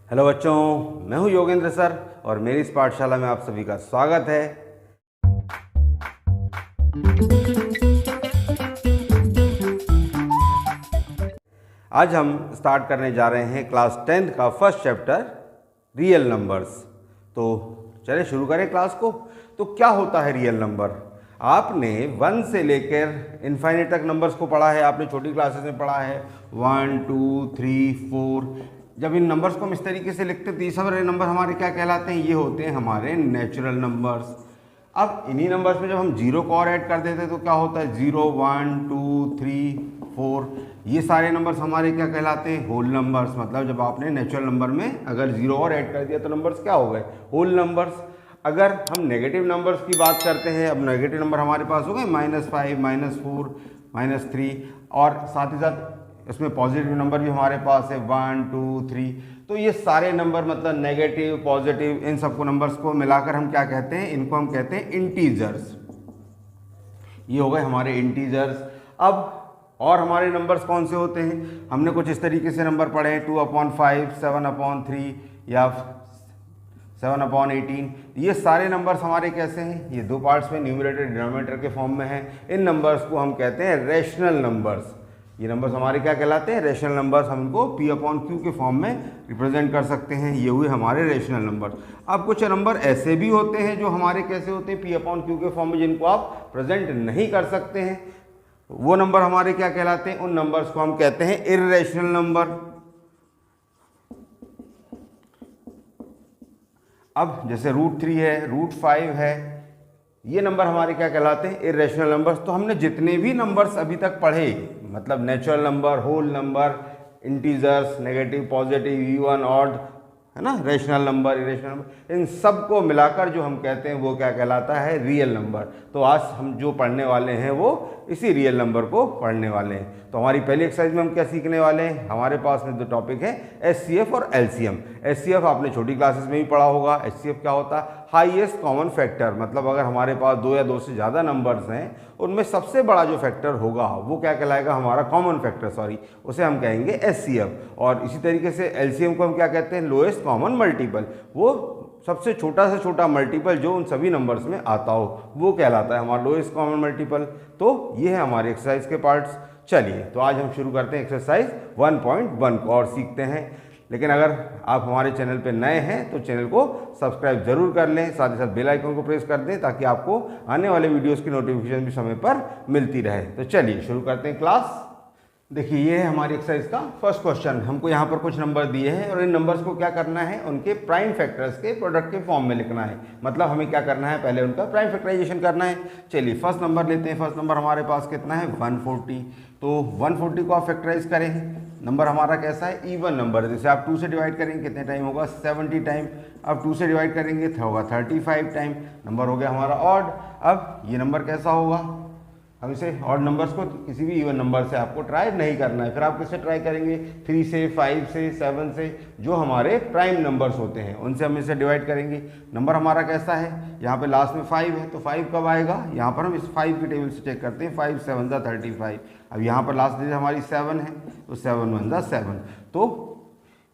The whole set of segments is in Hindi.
हेलो बच्चों, मैं हूं योगेंद्र सर और मेरी इस पाठशाला में आप सभी का स्वागत है। आज हम स्टार्ट करने जा रहे हैं क्लास 10th का फर्स्ट चैप्टर रियल नंबर्स। तो चलिए शुरू करें क्लास को। तो क्या होता है रियल नंबर? आपने 1 से लेकर इनफाइनाइट तक नंबर्स को पढ़ा है, आपने छोटी क्लासेस में पढ़ा है 1 2 3 4। जब इन नंबर्स को हम इस तरीके से लिखते हैं तो ये सब नंबर हमारे क्या कहलाते हैं? ये होते हैं हमारे नेचुरल नंबर्स। अब इन्हीं नंबर्स में जब हम जीरो को और ऐड कर देते हैं तो क्या होता है? 0 1 2 3 4। ये सारे नंबर्स हमारे क्या कहलाते हैं? Whole numbers. मतलब जब आपने नेचुरल नंबर में अगर जीरो और ऐड कर दिया तो नंबर्स क्या हो गए? Whole numbers. अगर हम नेगेटिव नंबर्स की बात करते हैं, अब नेगेटिव नंबर हमारे पास हो गए -5 -4 -3, और साथ ही साथ इसमें पॉजिटिव नंबर भी हमारे पास है 1 2 3। तो ये सारे नंबर मतलब नेगेटिव पॉजिटिव इन सबको नंबर्स को मिलाकर हम क्या कहते हैं? इनको हम कहते हैं इंटीजर्स। ये हो गए हमारे इंटीजर्स। अब और हमारे नंबर्स कौन से होते हैं? हमने कुछ इस तरीके से नंबर पढ़े हैं 2/5 7/3 या 7/18। ये सारे नंबर्स हमारे कैसे हैं? ये दो पार्ट्स में न्यूमरेटर डिनोमिनेटर के फॉर्म में हैं। इन नंबर्स को हम कहते हैं रेशनल नंबर्स। ये नंबर्स हमारे क्या कहलाते हैं? Rational numbers. हम इनको P/Q के फॉर्म में रिप्रेजेंट कर सकते हैं। ये हुए हमारे रेशनल नंबर। अब कुछ नंबर ऐसे भी होते हैं जो हमारे कैसे होते हैं? P/Q के फॉर्म में, जिनको आप प्रेजेंट नहीं कर सकते हैं। वो नंबर हमारे क्या कहलाते हैं? उन नंबर्स को हम कहते हैं इर्रेशनल नंबर। अब जैसे √3 है, √5 है, ये नंबर हमारे क्या कहलाते हैं? Irrational numbers. तो हमने जितने भी नंबर्स अभी तक पढ़े, मतलब natural number, whole number, integers, negative positive, even odd, है ना, रेशनल नंबर, इरेशनल नंबर, इन सब को मिलाकर जो हम कहते हैं वो क्या कहलाता है? Real number. तो आज हम जो पढ़ने वाले हैं वो इसी रियल नंबर को पढ़ने वाले हैं। तो हमारी पहली एक्सरसाइज में हम क्या सीखने वाले हैं? हमारे पास में दो टॉपिक है, HCF और LCM। HCF आपने छोटी क्लासेस में भी पढ़ा होगा। HCF क्या होता है? Highest common factor. मतलब अगर हमारे पास दो या दो से ज़्यादा नंबर्स हैं, उनमें सबसे बड़ा जो फैक्टर होगा वो क्या कहलाएगा? हमारा कॉमन फैक्टर, सॉरी, उसे हम कहेंगे HCF। और इसी तरीके से LCM को हम क्या कहते हैं? Lowest common multiple. वो सबसे छोटा से छोटा मल्टीपल जो उन सभी नंबर्स में आता हो वो कहलाता है हमारा लोएस्ट कॉमन मल्टीपल। तो ये है हमारे एक्सरसाइज के पार्ट्स। चलिए तो आज हम शुरू करते हैं एक्सरसाइज 1.1 को और सीखते हैं। लेकिन अगर आप हमारे चैनल पे नए हैं तो चैनल को सब्सक्राइब जरूर कर लें, साथ ही साथ बेल आइकन को प्रेस कर दें ताकि आपको आने वाले वीडियोस की नोटिफिकेशन भी समय पर मिलती रहे। तो चलिए शुरू करते हैं क्लास। देखिए ये है हमारी एक्सरसाइज का फर्स्ट क्वेश्चन। हमको यहाँ पर कुछ नंबर दिए हैं और इन नंबर्स को क्या करना है? उनके प्राइम फैक्टर्स के प्रोडक्ट के फॉर्म में लिखना है। मतलब हमें क्या करना है? पहले उनका प्राइम फैक्टराइजेशन करना है। चलिए फर्स्ट नंबर लेते हैं। फर्स्ट नंबर हमारे पास कितना है? 140। तो 140 को आप फैक्टराइज करें। नंबर हमारा कैसा है? इवन नंबर है। जैसे आप 2 से डिवाइड करेंगे कितने टाइम होगा? 70 टाइम। अब 2 से डिवाइड करेंगे तो होगा 35 टाइम। नंबर हो गया हमारा ऑड। अब ये नंबर कैसा होगा? हम इसे ऑड नंबर्स को किसी भी इवन नंबर से आपको ट्राई नहीं करना है। फिर आप किससे ट्राई करेंगे? 3 से, 5 से, 7 से, जो हमारे प्राइम नंबर्स होते हैं उनसे हम इसे डिवाइड करेंगे। नंबर हमारा कैसा है? यहाँ पे लास्ट में 5 है तो 5 कब आएगा? यहाँ पर हम इस 5 की टेबल से चेक करते हैं। 5 7 जा 35। अब यहाँ पर लास्ट डिजिट हमारी 7 है तो 7 1 जा 7। तो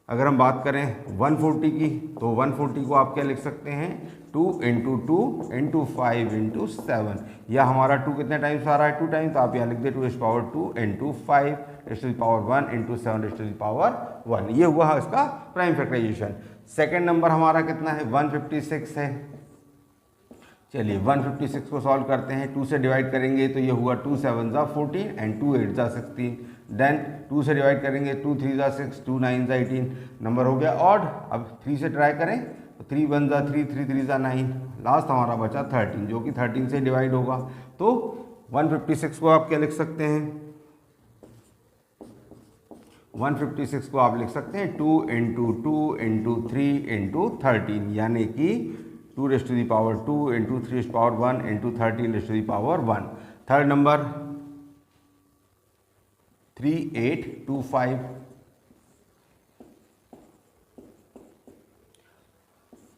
अगर हम बात करें 140 की तो 140 को आप क्या लिख सकते हैं? 2 × 2 × 5 × 7। या हमारा 2 कितने टाइम्स आ रहा है? 2 टाइम। तो आप यहाँ लिख दे 2 × 2 × 5 × 1 × 7 × 1। ये हुआ इसका प्राइम फैक्टराइजेशन। सेकेंड नंबर हमारा कितना है? 156 है। चलिए 156 को सॉल्व करते हैं। 2 से डिवाइड करेंगे तो ये हुआ 2 7 जा 14 एंड 2 8 जा 16। देन 2 से डिवाइड करेंगे 2 3 जा 6, 2 9 जा 18। नंबर हो गया ऑड। अब 3 से ट्राई करें तो 3 1 जा 3, 3 3 जा 9। लास्ट हमारा बचा 13 जो कि 13 से डिवाइड होगा। तो 156 को आप क्या लिख सकते हैं? 156 को आप लिख सकते हैं 2 × 2 × 3 × 13, यानी कि 2 raised to the power 2 × 3 raised to the power 1 × 13 raised to the power 1। Third number 3825।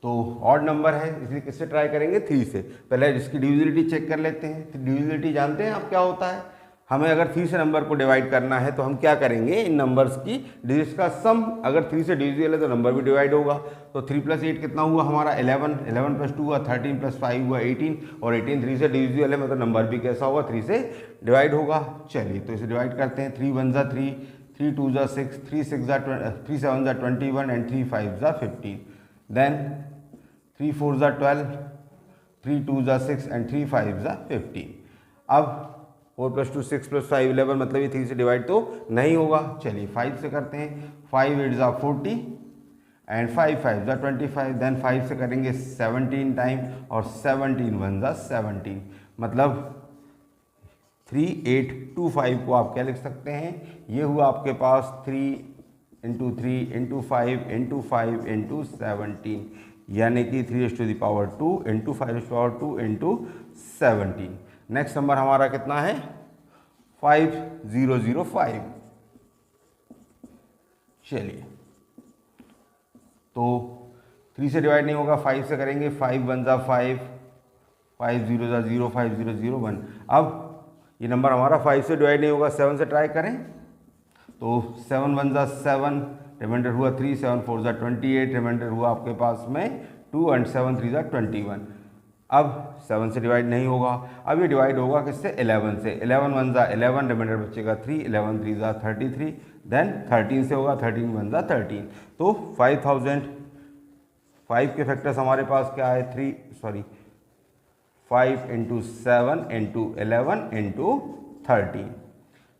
तो ऑड नंबर है इसलिए किससे ट्राई करेंगे? 3 से। पहले इसकी डिविजिबिलिटी चेक कर लेते हैं। डिविजिबिलिटी जानते हैं आप क्या होता है? हमें अगर 3 से नंबर को डिवाइड करना है तो हम क्या करेंगे, इन नंबर्स की डिजिट्स का सम अगर 3 से डिविजिबल है तो नंबर भी डिवाइड होगा। तो 3 + 8 कितना हुआ हमारा 11, 11 + 2 हुआ 13 + 5 हुआ 18, और 18 3 से डिविजिबल है, मतलब नंबर भी कैसा होगा 3 से डिवाइड होगा। चलिए तो इसे डिवाइड करते हैं। 3 × 1 = 3, 3 × 2 = 6, 3 × 7 = 21 एंड 3 × 5 = 15। Then 3 × 4 = 12, 3 × 2 = 6 and 3 × 5 = 15। अब 4 + 2 6 + 5 11, मतलब ये 3 से डिवाइड तो नहीं होगा। चलिए 5 से करते हैं। 5 × 8 = 40 एंड 5 × 5 = 25। देन 5 से करेंगे 17 टाइम और 17 × 1 = 17, मतलब 3825 को आप क्या लिख सकते हैं, ये हुआ आपके पास 3 × 3 × 5 × 5 × 17, यानी कि 3⁻² × 5⁻² × 17। नेक्स्ट नंबर हमारा कितना है 5005। चलिए तो 3 से डिवाइड नहीं होगा, 5 से करेंगे। 5 × 1 = 5, 5 × 0 = 0, 5 × 0 = 1। अब ये नंबर हमारा 5 से डिवाइड नहीं होगा, 7 से ट्राई करें तो 7 × 1 = 7, रिमाइंडर हुआ 3, 7 × 4 = 28, रिमाइंडर हुआ आपके पास में 2 एंड 7 × 3 = 21। अब 7 से डिवाइड नहीं होगा, अब ये डिवाइड होगा किससे 11 से। 11 × 1 = 11, रिमाइंडर बचेगा 3, 11 × 3 = 33, देन 13 से होगा 13 × 1 = 13। तो 5 के फैक्टर्स हमारे पास क्या है 5 × 7 × 11 × 13।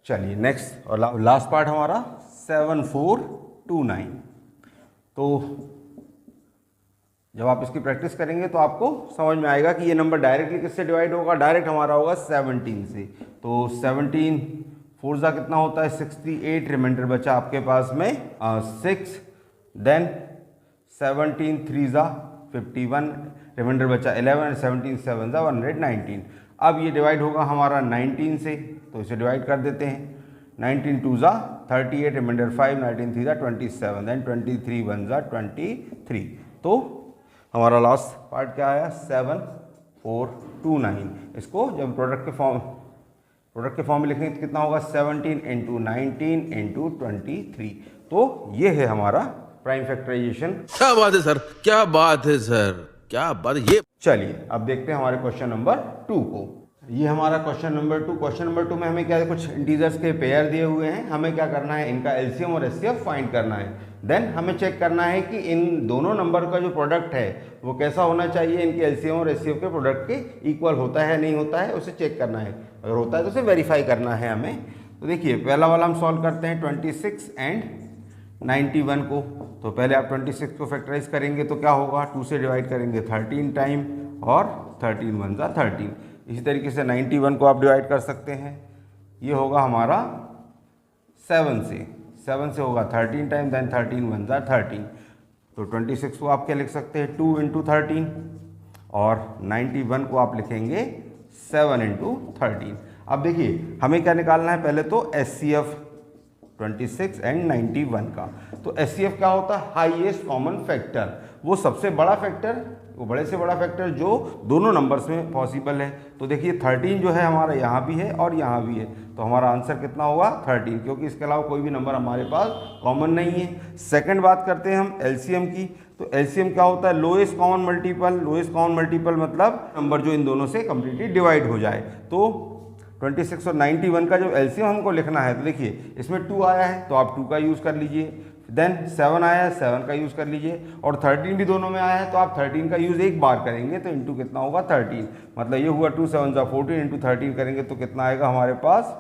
चलिए नेक्स्ट और लास्ट पार्ट हमारा 7429। तो जब आप इसकी प्रैक्टिस करेंगे तो आपको समझ में आएगा कि ये नंबर डायरेक्टली किससे डिवाइड होगा, डायरेक्ट हमारा होगा 17 से। तो 17 4 ज़ा कितना होता है 68, रिमाइंडर बचा आपके पास में 6, देन 17 3 ज़ा 51, रिमाइंडर बचा 11, 17 7 ज़ा 119। अब ये डिवाइड होगा हमारा 19 से, तो इसे डिवाइड कर देते हैं। 19 2 ज़ा 38, रिमाइंडर 5, 19 3 ज़ा 27, देन 23 1 ज़ा 23। तो हमारा लास्ट पार्ट क्या आया 7429। इसको जब प्रोडक्ट के फॉर्म में लिखेंगे तो कितना होगा 17 × 19 × 23। तो ये है हमारा प्राइम फैक्टराइजेशन। क्या बात है सर, क्या बात है सर, क्या बात है ये। चलिए अब देखते हैं हमारे क्वेश्चन नंबर 2 को। ये हमारा क्वेश्चन नंबर 2। क्वेश्चन नंबर 2 में हमें क्या कुछ इंटीजर्स के पेयर दिए हुए हैं, हमें क्या करना है इनका एलसीएम और एचसीएफ फाइंड करना है। देन हमें चेक करना है कि इन दोनों नंबर का जो प्रोडक्ट है वो कैसा होना चाहिए, इनके एलसीएम और एचसीएफ के प्रोडक्ट के इक्वल होता है नहीं होता है, उसे चेक करना है। अगर होता है तो उसे वेरीफाई करना है हमें। तो देखिए पहला वाला हम सॉल्व करते हैं 26 एंड 91 को। तो पहले आप 26 को फैक्टराइज करेंगे तो क्या होगा 2 से डिवाइड करेंगे 13 टाइम और 13 1 ज़ा 13। इसी तरीके से 91 को आप डिवाइड कर सकते हैं, ये होगा हमारा 7 से होगा 13 टाइम, देन 13 1 ज़ा 13। तो 26 को आप क्या लिख सकते हैं 2 × 13 और 91 को आप लिखेंगे 7 × 13। अब देखिए हमें क्या निकालना है, पहले तो एचसीएफ 26 एंड 91 का। तो एचसीएफ क्या होता है हाईएस्ट कॉमन फैक्टर, वो सबसे बड़ा फैक्टर, वो बड़े से बड़ा फैक्टर जो दोनों नंबर्स में पॉसिबल है। तो देखिए 13 जो है हमारा यहाँ भी है और यहाँ भी है, तो हमारा आंसर कितना होगा 13, क्योंकि इसके अलावा कोई भी नंबर हमारे पास कॉमन नहीं है। सेकंड बात करते हैं हम एलसीएम की। तो एलसीएम क्या होता है lowest common multiple. Lowest common multiple मतलब नंबर जो इन दोनों से कम्प्लीटली डिवाइड हो जाए। तो 26 और 91 का जो एलसीएम हमको लिखना है, तो देखिए इसमें 2 आया है तो आप 2 का यूज़ कर लीजिए, देन 7 आया है 7 का यूज़ कर लीजिए, और 13 भी दोनों में आया है तो आप 13 का यूज़ एक बार करेंगे तो इंटू कितना होगा 13, मतलब ये हुआ 2 7 ज़ा 14 इंटू 13 करेंगे तो कितना आएगा हमारे पास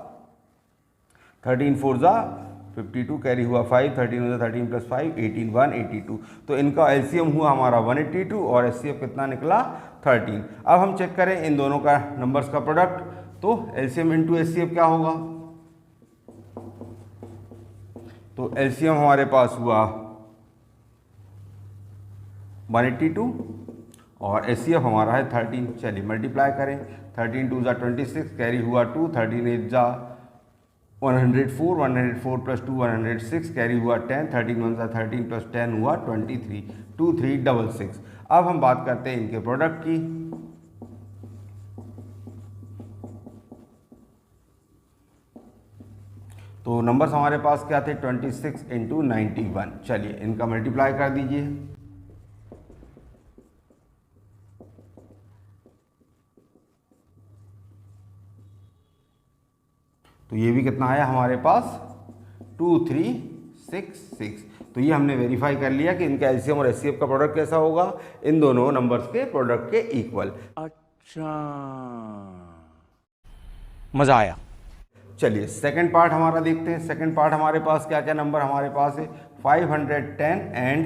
13 4 ज़ा 52, कैरी हुआ 5, 13 ज़ा 13 + 5 18 182। तो इनका एलसीएम हुआ हमारा 182 और एचसीएफ कितना निकला 13। अब हम चेक करें इन दोनों का नंबर्स का प्रोडक्ट, तो एलसीएम इंटू एचसीएफ क्या होगा, तो एलसीएम हमारे पास हुआ 182 और एचसीएफ हमारा है 13। चलिए मल्टीप्लाई करें, 13 2 ज़ा 26, कैरी हुआ 2, 13 8 ज़ा 104, 104 + 2 106, कैरी हुआ 10, 13 1 ज़ा 13 + 10 हुआ 23, 2366। अब हम बात करते हैं इनके प्रोडक्ट की। तो नंबर्स हमारे पास क्या थे 26 इंटू 91। चलिए इनका मल्टीप्लाई कर दीजिए। तो ये भी कितना आया हमारे पास 2366। तो ये हमने वेरीफाई कर लिया कि इनका एलसीएम और एचसीएफ का प्रोडक्ट कैसा होगा, इन दोनों नंबर्स के प्रोडक्ट के इक्वल। अच्छा, मज़ा आया। चलिए सेकंड पार्ट हमारा देखते हैं। सेकंड पार्ट हमारे पास क्या क्या नंबर हमारे पास है 510 एंड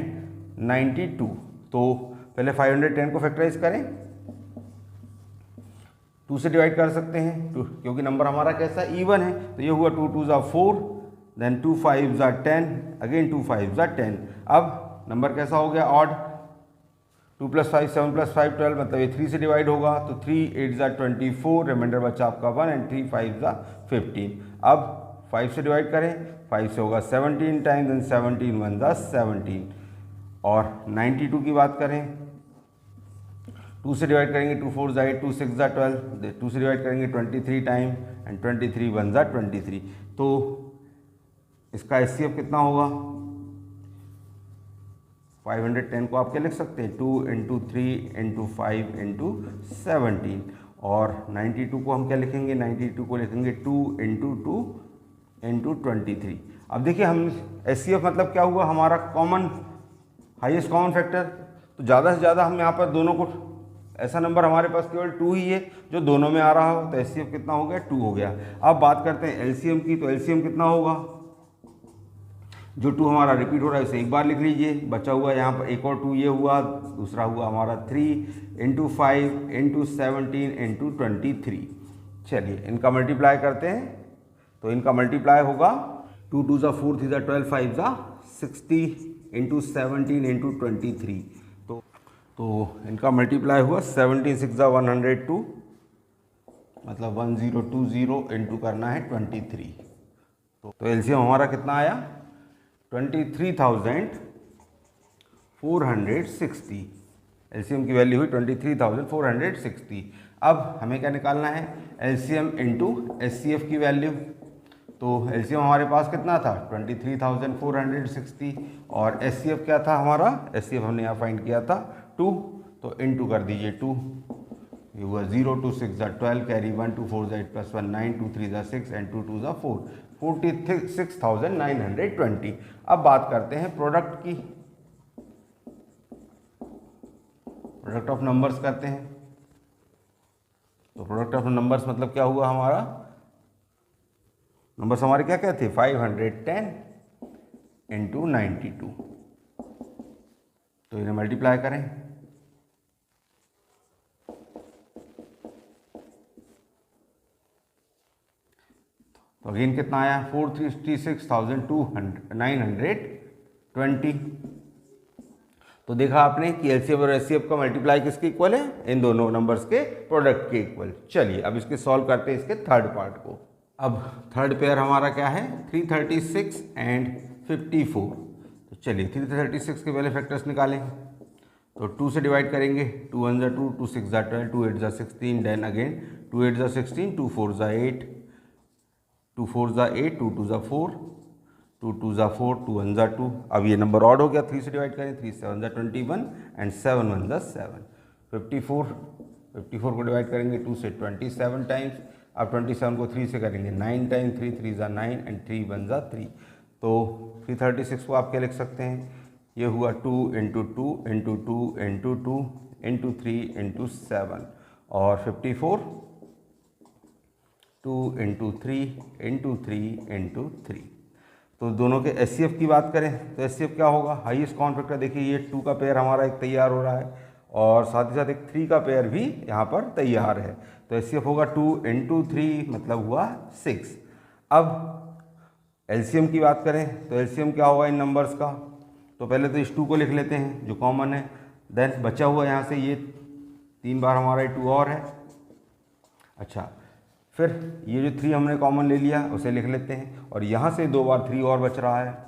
92। तो पहले 510 को फैक्टराइज करें, 2 से डिवाइड कर सकते हैं क्योंकि नंबर हमारा कैसा इवन है। तो ये हुआ 2 2 ज़ा 4, देन 2 5 ज़ा 10, अगेन 2 5 ज़ा 10। अब नंबर कैसा हो गया ऑड, 2 + 5 7 + 5 12, मतलब ये 3 से डिवाइड होगा। तो 3 8 ज़ा 24, रिमाइंडर बचा आपका 1 एंड 3 5 ज़ा 15। अब 5 से डिवाइड करें, 5 से होगा 17 टाइम्स, देन 17 1 ज़ा 17। और 92 की बात करें, 2 से डिवाइड करेंगे 2 4 ज़ा 8, 2 6 ज़ा 12, 2 से डिवाइड करेंगे 23 टाइम एंड 23 1 ज़ा 23। तो इसका एचसीएफ कितना होगा 510 को आप क्या लिख सकते हैं 2 × 3 × 5 × 17। और 92 को हम क्या लिखेंगे 92 को लिखेंगे 2 × 2 × 23। अब देखिए हम एचसीएफ मतलब क्या हुआ हमारा कॉमन हाईएस्ट कॉमन फैक्टर। तो ज़्यादा से ज़्यादा हम यहाँ पर दोनों को, ऐसा नंबर हमारे पास केवल 2 ही है जो दोनों में आ रहा हो। तो एचसीएफ कितना हो गया 2 हो गया। अब बात करते हैं एलसीएम की। तो एलसीएम कितना होगा, जो 2 हमारा रिपीट हो रहा है उसे एक बार लिख लीजिए, बचा हुआ यहाँ पर एक और 2 ये हुआ, दूसरा हुआ हमारा 3 × 5 × 17 × 23। चलिए इनका मल्टीप्लाई करते हैं। तो इनका मल्टीप्लाई होगा 2 2 ज़ा 4 3 ज़ा 12 5 ज़ा 60 × 17 × 23। तो इनका मल्टीप्लाई हुआ 17 6 ज़ा 102, मतलब 1020 इंटू करना है 23। तो एलसीएम हमारा कितना आया 23,460। एलसीएम की वैल्यू हुई 23,460। अब हमें क्या निकालना है एलसीएम इंटू एचसीएफ की वैल्यू। तो एलसीएम हमारे पास कितना था 23,460 और एचसीएफ क्या था हमारा, एचसीएफ हमने यहाँ फाइंड किया था 2। तो इंटू कर दीजिए 2, ये हुआ 0 2 6 ज़ा 12, कैरी 1 2 4 ज़ा 8 + 1 9, 2 3 ज़ा 6 एंड 2 2 ज़ा 4, 46,920। अब बात करते हैं प्रोडक्ट की, प्रोडक्ट ऑफ नंबर्स करते हैं। तो प्रोडक्ट ऑफ नंबर्स मतलब क्या हुआ हमारा, नंबर्स हमारे क्या क्या थे 510 × 92। तो इन्हें मल्टीप्लाई करें। तो अगेन कितना आया 436,920। तो देखा आपने कि एलसीएम और एचसीएफ का मल्टीप्लाई किसके इक्वल है, इन दोनों नंबर्स के प्रोडक्ट के इक्वल। चलिए अब इसके सॉल्व करते हैं इसके थर्ड पार्ट को। अब थर्ड पेयर हमारा क्या है 336 एंड 54। तो चलिए 336 के पहले फैक्टर्स निकालें। तो 2 से डिवाइड करेंगे, 2 1 ज़ा 2, 2 6 ज़ा 12, 2 8 ज़ा 16, देन अगेन 2 8 ज़ा 16, 2 4 ज़ा 8, 2 4 ज़ा 8, 2 2 ज़ा 4, 2 2 ज़ा 4, 2 1 ज़ा 2। अब ये नंबर ऑड हो गया, 3 से डिवाइड करें, 3 7 ज़ा 21 एंड 7 1 ज़ा 7। 54 को डिवाइड करेंगे 2 से 27 टाइम्स। अब 27 को 3 से करेंगे 9 टाइम्स, 3 3 ज़ा 9 एंड 3 1 ज़ा 3। तो 336 को आप क्या लिख सकते हैं, ये हुआ 2 × 2 × 2 × 2 × 3 × 7 और 54 2 × 3 × 3 × 3। तो दोनों के एचसीएफ की बात करें तो एचसीएफ क्या होगा, हाईएस्ट कॉमन फैक्टर देखिए ये 2 का पेयर हमारा एक तैयार हो रहा है और साथ ही साथ एक 3 का पेयर भी यहाँ पर तैयार है। तो एचसीएफ होगा 2 × 3 मतलब हुआ 6। अब एलसीएम की बात करें तो एलसीएम क्या होगा इन नंबर्स का, तो पहले तो इस 2 को लिख लेते हैं जो कॉमन है, देन बचा हुआ यहाँ से ये 3 बार हमारा 2 और है। अच्छा फिर ये जो 3 हमने कॉमन ले लिया उसे लिख लेते हैं और यहाँ से 2 बार 3 और बच रहा है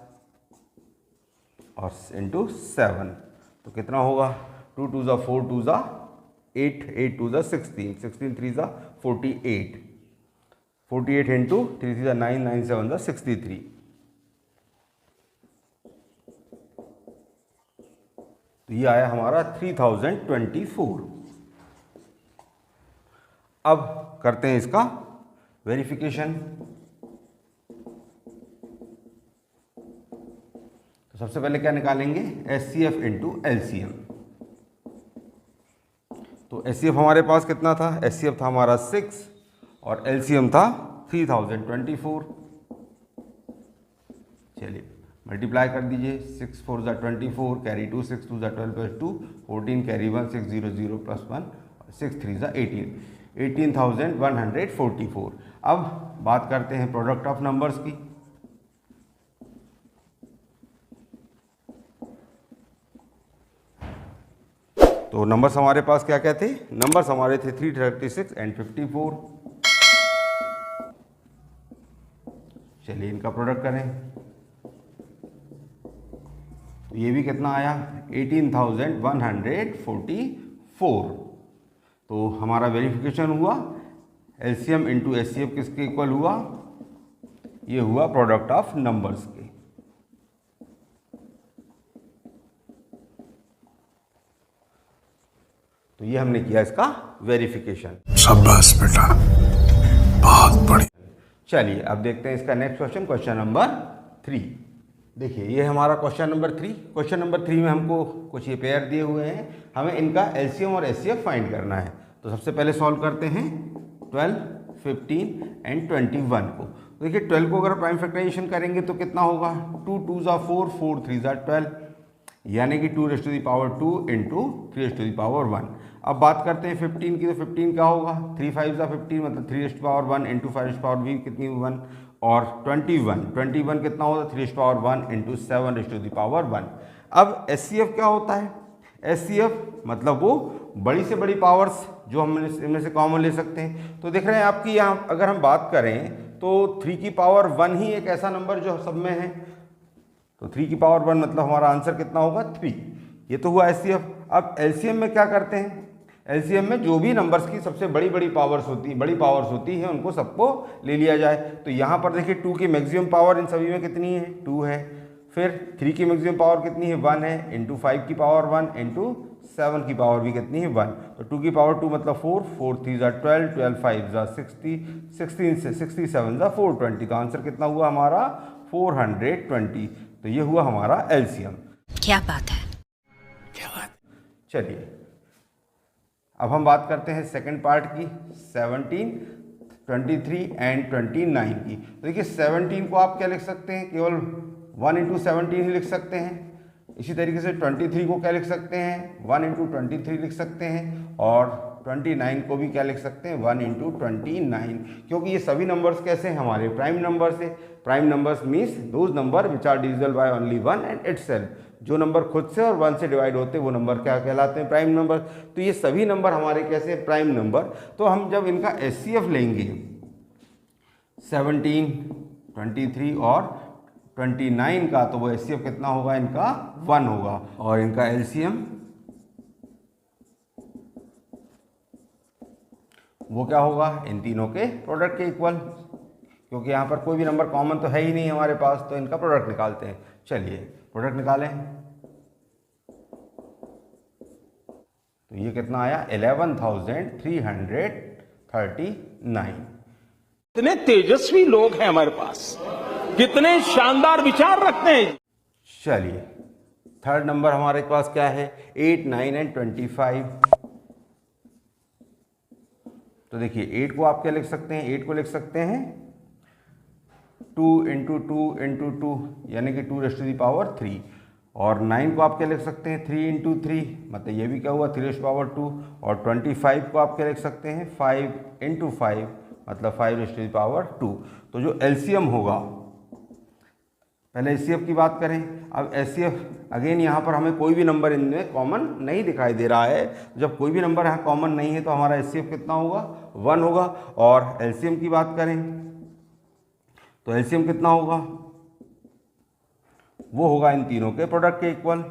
और इंटू 7। तो कितना होगा 2 2 ज़ा 4, 2 ज़ा 8, 8 2 ज़ा 16, 16 3 ज़ा 48। 48 इंटू 3 3 9 9 7 63। तो ये आया हमारा 3024। अब करते हैं इसका वेरिफिकेशन। तो सबसे पहले क्या निकालेंगे, एचसीएफ इंटू एलसीएम। तो एचसीएफ हमारे पास कितना था, एचसीएफ था हमारा 6 और एलसीएम था 3024। चलिए मल्टीप्लाई कर दीजिए, 6 4 ज़ा 24, कैरी 2, 6 2 ज़ा 12 प्लस 2 14, कैरी 1 6 0 0 प्लस 1 6 3 ज़ा 18, 18,144। अब बात करते हैं प्रोडक्ट ऑफ नंबर्स की। तो नंबर्स हमारे पास क्या क्या थे, नंबर्स हमारे थे 336 एंड 54। चलिए इनका प्रोडक्ट करें। तो ये भी कितना आया, 18,144। तो हमारा वेरिफिकेशन हुआ, एलसीएम इंटू एचसीएफ किसके इक्वल हुआ, ये हुआ प्रोडक्ट ऑफ नंबर्स के। तो ये हमने किया इसका वेरिफिकेशन। शाबाश बेटा, बहुत बढ़िया। चलिए अब देखते हैं इसका नेक्स्ट क्वेश्चन, क्वेश्चन नंबर 3। देखिए ये हमारा क्वेश्चन नंबर 3। क्वेश्चन नंबर 3 में हमको कुछ ये पेयर दिए हुए हैं, हमें इनका एलसीएम और एचसीएफ फाइंड करना है। तो सबसे पहले सॉल्व करते हैं 12, 15 एंड 21 को। तो देखिए 12 को अगर प्राइम फैक्टराइजेशन करेंगे तो कितना होगा, 2 2 ज़ा 4, 4 3 ज़ा 12, यानी कि 2 raise to the power 2 into 3 raise to the power 1। अब बात करते हैं 15 की, तो 15 क्या होगा, 3 5 ज़ा 15 मतलब 3 raise to power 1 into 5 raise to power कितनी 1, और 21 कितना होता है, 3 raise to power 1 into 7 raise to the power 1। अब एचसीएफ क्या होता है, एचसीएफ मतलब वो बड़ी से बड़ी पावर्स जो हम इनमें से कॉमन ले सकते हैं। तो देख रहे हैं आपकी यहाँ अगर हम बात करें तो 3 की पावर 1 ही एक ऐसा नंबर जो सब में है। तो 3 की पावर 1 मतलब हमारा आंसर कितना होगा, 3। ये तो हुआ एचसीएफ। अब एलसीएम में क्या करते हैं, एलसीएम में जो भी नंबर्स की सबसे बड़ी पावर्स होती हैं उनको सबको ले लिया जाए। तो यहाँ पर देखिए 2 की मैक्सिमम पावर इन सभी में कितनी है, 2 है। फिर 3 की मैक्सिमम पावर कितनी है, 1 है, इंटू 5 की पावर 1 इंटू 7 की पावर भी कितनी है, 1। तो 2 की पावर 2 मतलब 4, 4 3 ज़ा 12, 12 5 ज़ा 60, 16 से 67 ज़ा 420। तो आंसर कितना हुआ हमारा 420। तो ये हुआ हमारा एलसीएम। क्या बात है, क्या बात। चलिए अब हम बात करते हैं सेकंड पार्ट की, 17, 23 एंड 29 की। तो देखिए 17 को आप क्या लिख सकते हैं, केवल 1 इंटू 17 ही लिख सकते हैं। इसी तरीके से 23 को क्या लिख सकते हैं, 1 इंटू 23 लिख सकते हैं। और 29 को भी क्या लिख सकते हैं, 1 इंटू 29, क्योंकि ये सभी नंबर्स कैसे हैं, हमारे प्राइम नंबर्स है। Prime numbers means those number which are divisible by only 1 and itself. जो नंबर खुद से और 1 से डिवाइड होते हैं वो नंबर क्या कहलाते हैं, प्राइम नंबर। तो ये सभी नंबर हमारे कैसे प्राइम नंबर। तो हम जब इनका एचसीएफ लेंगे 17, 23 और 29 का, तो वो एचसीएफ कितना होगा, इनका 1 होगा। और इनका एलसीएम वो क्या होगा, इन तीनों के प्रोडक्ट के इक्वल, क्योंकि यहाँ पर कोई भी नंबर कॉमन तो है ही नहीं हमारे पास। तो इनका प्रोडक्ट निकालते हैं। चलिए प्रोडक्ट निकालें। तो ये कितना आया, 11,339। कितने तेजस्वी लोग हैं हमारे पास, कितने शानदार विचार रखते हैं। चलिए थर्ड नंबर हमारे पास क्या है, 8, 9 एंड 25। तो देखिए 8 को आप क्या लिख सकते हैं, 8 को लिख सकते हैं 2 इंटू 2 इंटू 2, यानी कि 2 रेज़ टू दी पावर 3। और 9 को आप क्या लिख सकते हैं, 3 इंटू 3, मतलब ये भी क्या हुआ 3 रेज़ टू पावर 2। और 25 को आप क्या लिख सकते हैं, 5 इंटू 5, मतलब 5 रेज़ टू दी पावर 2। तो जो एलसीएम होगा, पहले एचसीएफ की बात करें। अब एचसीएफ अगेन यहाँ पर हमें कोई भी नंबर इनमें कॉमन नहीं दिखाई दे रहा है। जब कोई भी नंबर यहाँ कॉमन नहीं है तो हमारा एचसीएफ कितना होगा, 1 होगा। और एलसीएम की बात करें तो एलसीएम कितना होगा, वो होगा इन तीनों के प्रोडक्ट के इक्वल।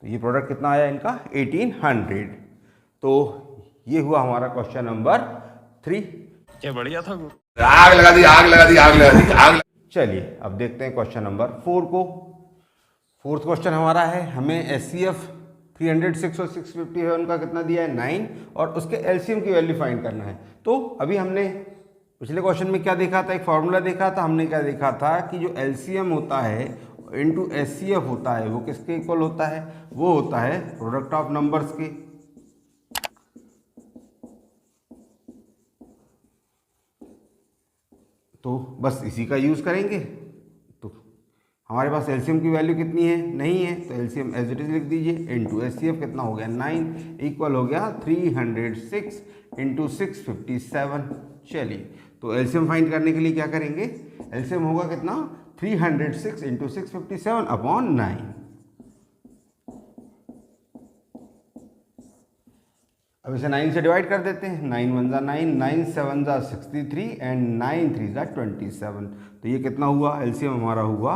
तो ये प्रोडक्ट कितना आया इनका 1800। तो ये हुआ हमारा क्वेश्चन नंबर 3। क्या बढ़िया था गुरु। आग लगा दी आग लगा दी आग लगा दी आग। चलिए अब देखते हैं क्वेश्चन नंबर 4 को। फोर्थ क्वेश्चन हमारा है, हमें एचसीएफ 306 और 650 है, उनका कितना दिया है 9, और उसके एलसीएम की वैल्यू फाइंड करना है। तो अभी हमने पिछले क्वेश्चन में क्या देखा था, एक फॉर्मूला देखा था। हमने क्या देखा था कि जो एलसीएम होता है इनटू एचसीएफ होता है वो किसके इक्वल होता है, वो होता है प्रोडक्ट ऑफ नंबर्स के। तो बस इसी का यूज करेंगे। तो हमारे पास एलसीएम की वैल्यू कितनी है, नहीं है, तो एलसीएम एज इट इज लिख दीजिए। इनटू एचसीएफ कितना हो गया 9 इक्वल हो गया 306 इंटू 657। चलिए तो एलसीएम फाइंड करने के लिए क्या करेंगे, एलसीएम होगा कितना 306 इंटू 657 अपॉन 9। अब इसे 9 से डिवाइड कर देते हैं। 9 1 जा 9, 9 7 जा 63 एंड 9 3 जा 27। तो ये कितना हुआ, एलसीएम हमारा हुआ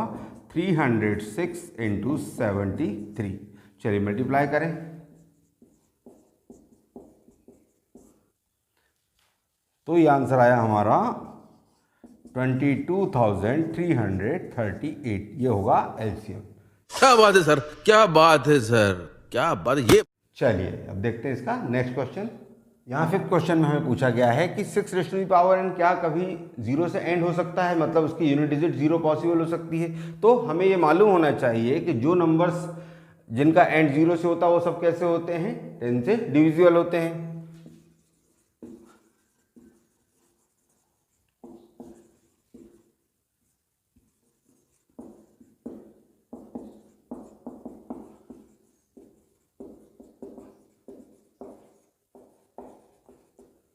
306 इंटू 73। चलिए मल्टीप्लाई करें। तो ये आंसर आया हमारा 22,338। ये होगा एलसीएम। क्या बात है सर, क्या बात है सर, क्या बात है ये। चलिए अब देखते हैं इसका नेक्स्ट क्वेश्चन। यहाँ फिफ्थ क्वेश्चन में हमें पूछा गया है कि 6 raise to the power n क्या कभी 0 से एंड हो सकता है, मतलब उसकी यूनिट डिजिट 0 पॉसिबल हो सकती है। तो हमें ये मालूम होना चाहिए कि जो नंबर्स जिनका एंड 0 से होता है वो सब कैसे होते हैं, 10 से डिविजिबल होते हैं।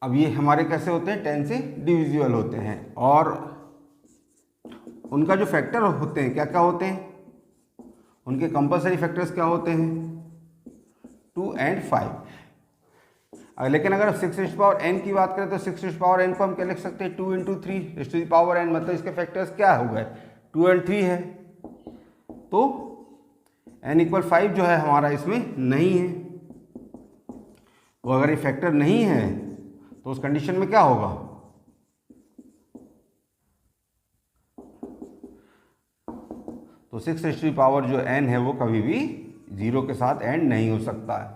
अब ये हमारे कैसे होते हैं, 10 से डिविजिबल होते हैं, और उनका जो फैक्टर होते हैं क्या क्या होते हैं, उनके कंपलसरी फैक्टर्स क्या होते हैं 2 and 5। लेकिन अगर 6 रेज़ टू पावर n की बात करें तो 6 रेज़ टू पावर n को हम क्या लिख सकते हैं 2 into 3 raise to the power n, मतलब इसके फैक्टर्स क्या हो गए 2 and 3 है। तो n इक्वल 5 जो है हमारा इसमें नहीं है। तो अगर ये फैक्टर नहीं है तो उस कंडीशन में क्या होगा, तो 6 रेज़ टू द पावर जो n है वो कभी भी 0 के साथ एंड नहीं हो सकता है।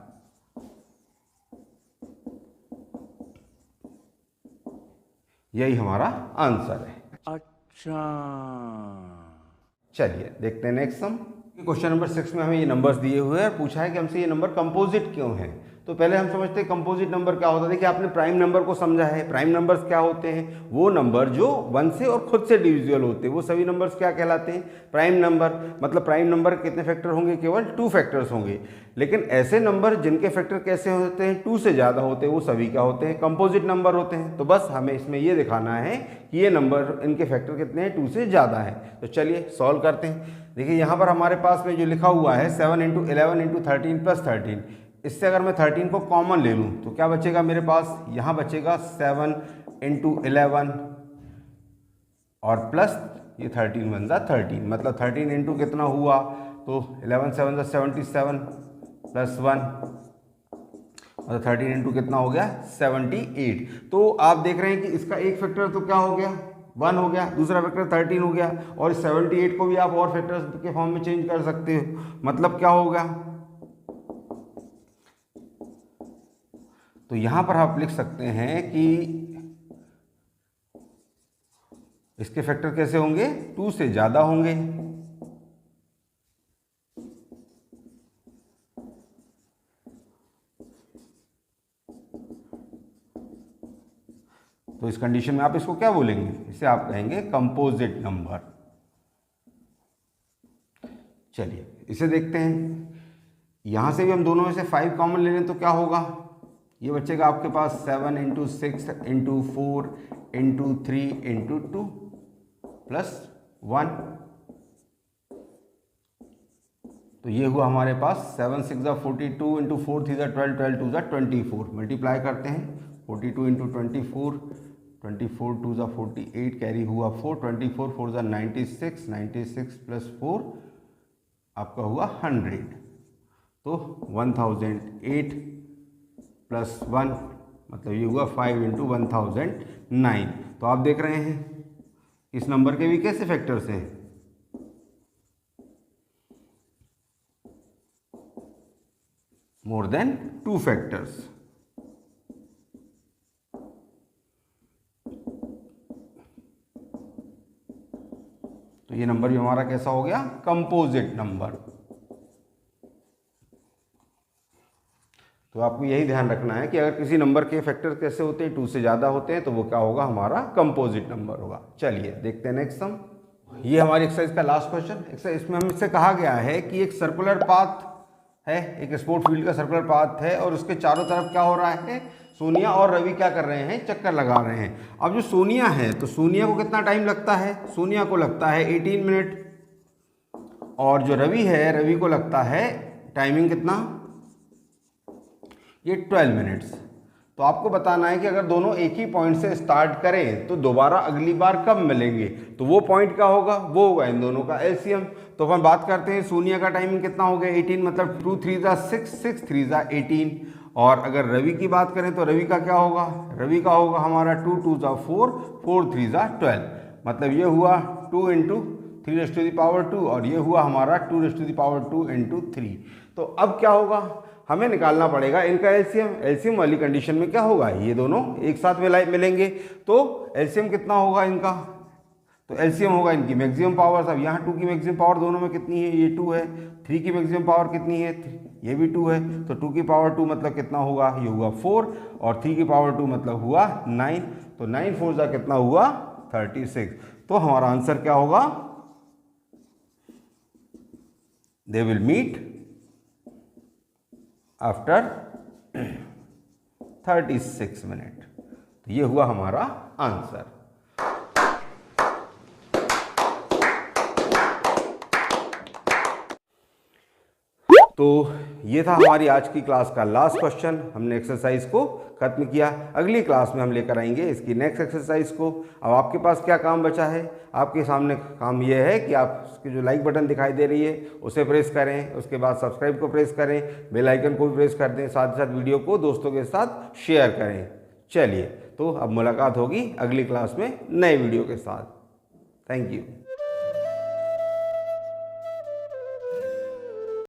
यही हमारा आंसर है। अच्छा, चलिए देखते हैं नेक्स्ट सम। क्वेश्चन नंबर 6 में हमें ये नंबर्स दिए हुए हैं, पूछा है कि हमसे ये नंबर कंपोजिट क्यों है। तो पहले हम समझते हैं कंपोजिट नंबर क्या होता है। देखिए आपने प्राइम नंबर को समझा है। प्राइम नंबर्स क्या होते हैं, वो नंबर जो 1 से और खुद से डिविजिबल होते हैं, वो सभी नंबर्स क्या कहलाते हैं, प्राइम नंबर। मतलब प्राइम नंबर कितने फैक्टर होंगे, केवल 2 फैक्टर्स होंगे। लेकिन ऐसे नंबर जिनके फैक्टर कैसे होते हैं 2 से ज़्यादा होते हैं, वो सभी क्या होते हैं, कंपोजिट नंबर होते हैं। तो बस हमें इसमें ये दिखाना है कि ये नंबर इनके फैक्टर कितने हैं, 2 से ज़्यादा है। तो चलिए सॉल्व करते हैं। देखिए यहाँ पर हमारे पास में जो लिखा हुआ है 7 इंटू 11 इंटू 13 प्लस 13, इससे अगर मैं 13 को कॉमन ले लूँ तो क्या बचेगा मेरे पास, यहाँ बचेगा 7 इंटू 11 और प्लस ये 13 बन जा 13, मतलब 13 इंटू कितना हुआ, तो 11 7 जा 77 प्लस 1, मतलब 13 इंटू कितना हो गया 78। तो आप देख रहे हैं कि इसका एक फैक्टर तो क्या हो गया 1 हो गया, दूसरा फैक्टर 13 हो गया, और 78 को भी आप और फैक्टर्स के फॉर्म में चेंज कर सकते हो। मतलब क्या होगा, तो यहां पर आप लिख सकते हैं कि इसके फैक्टर कैसे होंगे, 2 से ज़्यादा होंगे। तो इस कंडीशन में आप इसको क्या बोलेंगे, इसे आप कहेंगे कंपोजिट नंबर। चलिए इसे देखते हैं। यहां से भी हम दोनों में से 5 कॉमन ले लें तो क्या होगा, ये बचेगा आपके पास 7 into 6 into 4 into 3 into 2 plus 1। तो ये हुआ हमारे पास 7 6 जा 42 इंटू 4 3 जा 12 12 2 जा 24। मल्टीप्लाई करते हैं 42 इंटू 24 24 2 जा 48 कैरी हुआ 4 24 4 जा 96 96 प्लस 4 आपका हुआ 100। तो 1008 प्लस 1 मतलब ये हुआ 5 इंटू 1009। तो आप देख रहे हैं इस नंबर के भी कैसे फैक्टर्स हैं, मोर देन 2 फैक्टर्स। तो ये नंबर भी हमारा कैसा हो गया, कंपोजिट नंबर। तो आपको यही ध्यान रखना है कि अगर किसी नंबर के फैक्टर कैसे होते हैं, 2 से ज़्यादा होते हैं, तो वो क्या होगा, हमारा कंपोजिट नंबर होगा। चलिए देखते हैं नेक्स्ट सम। ये हमारी एक्सरसाइज का लास्ट क्वेश्चन। इसमें हमसे कहा गया है कि एक सर्कुलर पाथ है, एक स्पोर्ट फील्ड का सर्कुलर पाथ है और उसके चारों तरफ क्या हो रहा है, सोनिया और रवि क्या कर रहे हैं, चक्कर लगा रहे हैं। अब जो सोनिया है, तो सोनिया को कितना टाइम लगता है, सोनिया को लगता है 18 मिनट और जो रवि है, रवि को लगता है टाइमिंग कितना, ये 12 मिनट्स। तो आपको बताना है कि अगर दोनों एक ही पॉइंट से स्टार्ट करें तो दोबारा अगली बार कब मिलेंगे। तो वो पॉइंट क्या होगा, वो होगा इन दोनों का एलसीएम। तो अपन बात करते हैं सोनिया का टाइमिंग कितना हो गया 18, मतलब 2 3 ज़ा 6, 6 3 ज़ा 18। और अगर रवि की बात करें तो रवि का क्या होगा, रवि का होगा हमारा 2 2 ज़ा 4, 4 3 ज़ा 12, मतलब ये हुआ 2 इंटू 3⁻², और ये हुआ हमारा 2⁻² 3। तो अब क्या होगा, हमें निकालना पड़ेगा इनका एलसीएम। एलसीएम वाली कंडीशन में क्या होगा, ये दोनों एक साथ मिलेंगे, तो एलसीएम कितना होगा इनका, तो एलसीएम होगा इनकी मैक्सिमम पावर्स। अब यहाँ 2 की मैक्सिमम पावर दोनों में कितनी है, ये 2 है। 3 की मैक्सिमम पावर कितनी है, ये भी 2 है। तो 2 की पावर 2 मतलब कितना होगा, ये हुआ 4, और 3 की पावर 2 मतलब हुआ 9। तो 9 4 ज़ा कितना हुआ 36। तो हमारा आंसर क्या होगा, they will meet after 36 minute. तो ये हुआ हमारा आंसर। तो ये था हमारी आज की क्लास का लास्ट क्वेश्चन। हमने एक्सरसाइज को खत्म किया। अगली क्लास में हम लेकर आएंगे इसकी नेक्स्ट एक्सरसाइज को। अब आपके पास क्या काम बचा है, आपके सामने काम ये है कि आप उसकी जो लाइक बटन दिखाई दे रही है उसे प्रेस करें, उसके बाद सब्सक्राइब को प्रेस करें, बेल आइकन को भी प्रेस कर दें, साथ ही साथ वीडियो को दोस्तों के साथ शेयर करें। चलिए, तो अब मुलाकात होगी अगली क्लास में नए वीडियो के साथ। Thank you.